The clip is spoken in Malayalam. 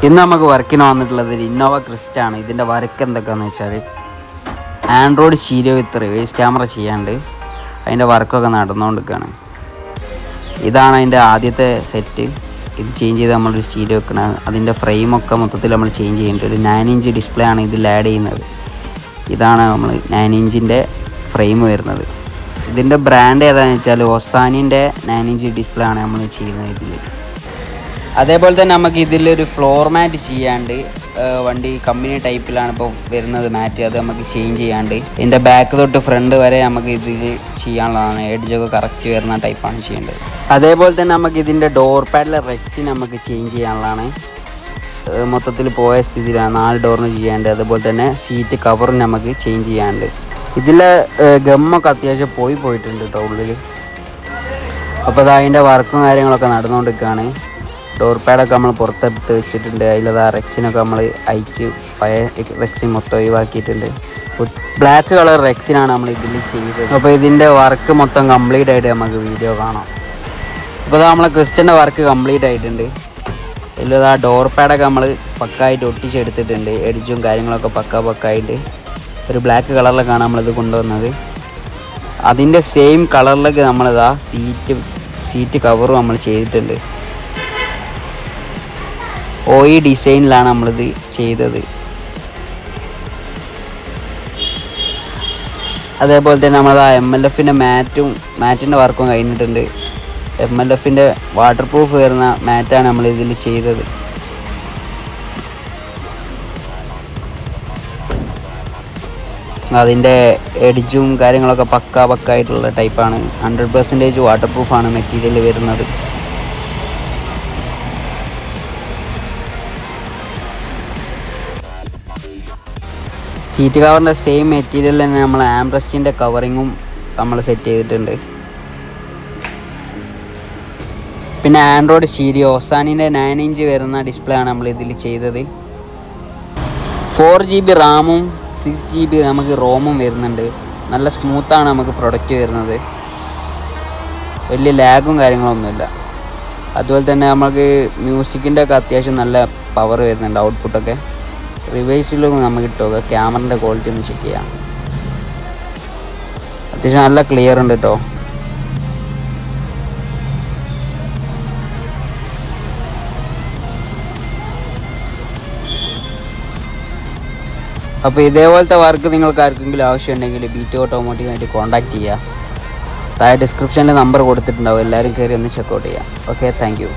ഇന്ന് നമുക്ക് വർക്കിന് വന്നിട്ടുള്ളത് ഇന്നോവ ക്രിസ്റ്റയാണ്. ഇതിൻ്റെ വർക്ക് എന്തൊക്കെയാണെന്ന് വെച്ചാൽ ആൻഡ്രോയിഡ് സ്റ്റീരിയോ വിത്ത് റിവേഴ്സ് ക്യാമറ ചെയ്യാണ്ട് അതിൻ്റെ വർക്കൊക്കെ നടന്നുകൊണ്ടിരിക്കുകയാണ്. ഇതാണ് അതിൻ്റെ ആദ്യത്തെ സെറ്റ്. ഇത് ചേഞ്ച് ചെയ്ത് നമ്മളൊരു സ്റ്റീരിയോ വെക്കണം. അതിൻ്റെ ഫ്രെയിമൊക്കെ മൊത്തത്തിൽ നമ്മൾ ചേഞ്ച് ചെയ്യുന്നുണ്ട്. ഒരു 9 ഇഞ്ച് ഡിസ്പ്ലേ ആണ് ഇതിൽ ആഡ് ചെയ്യുന്നത്. ഇതാണ് നമ്മൾ 9 ഇഞ്ചിൻ്റെ ഫ്രെയിം വരുന്നത്. ഇതിൻ്റെ ബ്രാൻഡ് ഏതാണെന്ന് വെച്ചാൽ ഒസാനിൻ്റെ 9 ഇഞ്ച് ഡിസ്പ്ലേ ആണ് നമ്മൾ ചെയ്യുന്നത് ഇതിൽ. അതേപോലെ തന്നെ നമുക്ക് ഇതിലൊരു ഫ്ലോർ മാറ്റ് ചെയ്യാണ്ട് വണ്ടി കമ്പനി ടൈപ്പിലാണ് ഇപ്പോൾ വരുന്നത് മാറ്റ്. അത് നമുക്ക് ചേഞ്ച് ചെയ്യാണ്ട് ഇതിൻ്റെ ബാക്ക് തൊട്ട് ഫ്രണ്ട് വരെ നമുക്ക് ഇതിൽ ചെയ്യാനുള്ളതാണ്. എഡ്ജൊക്കെ കറക്റ്റ് വരുന്ന ടൈപ്പാണ് ചെയ്യേണ്ടത്. അതേപോലെ തന്നെ നമുക്ക് ഇതിൻ്റെ ഡോർ പാഡിലെ റെക്സിന് നമുക്ക് ചേഞ്ച് ചെയ്യാനുള്ളതാണ്. മൊത്തത്തിൽ പോയ സ്ഥിതിയിലാണ് 4 ഡോറിന് ചെയ്യാണ്ട്. അതുപോലെ തന്നെ സീറ്റ് കവറും നമുക്ക് ചേഞ്ച് ചെയ്യാണ്ട്. ഇതിലെ ഗമ്മൊക്കെ അത്യാവശ്യം പോയിട്ടുണ്ട് കേട്ടോ ഉള്ളിൽ. അപ്പോൾ അത് അതിൻ്റെ വർക്കും കാര്യങ്ങളൊക്കെ നടന്നുകൊണ്ടിരിക്കുകയാണ്. ഡോർ പാഡൊക്കെ നമ്മൾ പുറത്തെടുത്ത് വെച്ചിട്ടുണ്ട്. അതിലത് റെക്സിനൊക്കെ നമ്മൾ അയച്ച് പഴയ റെക്സിൻ മൊത്തം ഒഴിവാക്കിയിട്ടുണ്ട്. ബ്ലാക്ക് കളർ റെക്സിനാണ് നമ്മൾ ഇതിൽ ചെയ്തത്. അപ്പോൾ ഇതിൻ്റെ വർക്ക് മൊത്തം കംപ്ലീറ്റ് ആയിട്ട് നമുക്ക് വീഡിയോ കാണാം. അപ്പോൾ അത് നമ്മളെ ക്രിസ്റ്റൻ്റെ വർക്ക് കംപ്ലീറ്റ് ആയിട്ടുണ്ട്. ഇതിലത് ആ ഡോർ പാഡൊക്കെ നമ്മൾ പക്കായിട്ട് ഒട്ടിച്ചെടുത്തിട്ടുണ്ട്. എഡ്ജും കാര്യങ്ങളൊക്കെ പക്കായിട്ട് ഒരു ബ്ലാക്ക് കളറിലൊക്കെയാണ് നമ്മളിത് കൊണ്ടുവന്നത്. അതിൻ്റെ സെയിം കളറിലേക്ക് നമ്മളിതാ സീറ്റ് കവറും നമ്മൾ ചെയ്തിട്ടുണ്ട്. OE ഡിസൈനിലാണ് നമ്മളിത് ചെയ്തത്. അതേപോലെ തന്നെ നമ്മളത് MLFൻ്റെ മാറ്റിൻ്റെ വർക്കും കഴിഞ്ഞിട്ടുണ്ട്. MLFൻ്റെ വാട്ടർ പ്രൂഫ് വരുന്ന മാറ്റാണ് നമ്മളിതിൽ ചെയ്തത്. അതിൻ്റെ എഡ്ജും കാര്യങ്ങളൊക്കെ പക്കായിട്ടുള്ള ടൈപ്പാണ്. 100% വാട്ടർ പ്രൂഫാണ് മെറ്റീരിയൽ വരുന്നത്. സീറ്റ് കവറിൻ്റെ സെയിം മെറ്റീരിയൽ തന്നെ നമ്മൾ ആംബ്രസ്റ്റിൻ്റെ കവറിങ്ങും നമ്മൾ സെറ്റ് ചെയ്തിട്ടുണ്ട്. പിന്നെ ആൻഡ്രോയിഡ് സ്റ്റീരിയോ ഒസാനിൻ്റെ 9 ഇഞ്ച് വരുന്ന ഡിസ്പ്ലേ ആണ് നമ്മൾ ഇതിൽ ചെയ്തത്. 4 GB റാമും 6 GB നമുക്ക് റോമും വരുന്നുണ്ട്. നല്ല സ്മൂത്താണ് നമുക്ക് പ്രൊഡക്റ്റ് വരുന്നത്. വലിയ ലാഗും കാര്യങ്ങളൊന്നുമില്ല. അതുപോലെ തന്നെ നമുക്ക് മ്യൂസിക്കിൻ്റെ ഒക്കെ അത്യാവശ്യം നല്ല പവർ വരുന്നുണ്ട്. ഔട്ട്പുട്ടൊക്കെ റിവേഴ്സിലും നമുക്ക് കിട്ടുക. ക്യാമറൻ്റെ ക്വാളിറ്റി ഒന്ന് ചെക്ക് ചെയ്യാം. അത്യാവശ്യം നല്ല ക്ലിയർ ഉണ്ട് കേട്ടോ. അപ്പോൾ ഇതേപോലത്തെ വർക്ക് നിങ്ങൾക്ക് ആർക്കെങ്കിലും ആവശ്യമുണ്ടെങ്കിൽ ബീറ്റ് ഓട്ടോമോട്ടീവായിട്ട് കോൺടാക്റ്റ് ചെയ്യുക. താഴെ ഡിസ്ക്രിപ്ഷനിൽ നമ്പർ കൊടുത്തിട്ടുണ്ടാവും. എല്ലാവരും കയറി ഒന്ന് ചെക്കൗട്ട് ചെയ്യാം. Okay, thank you.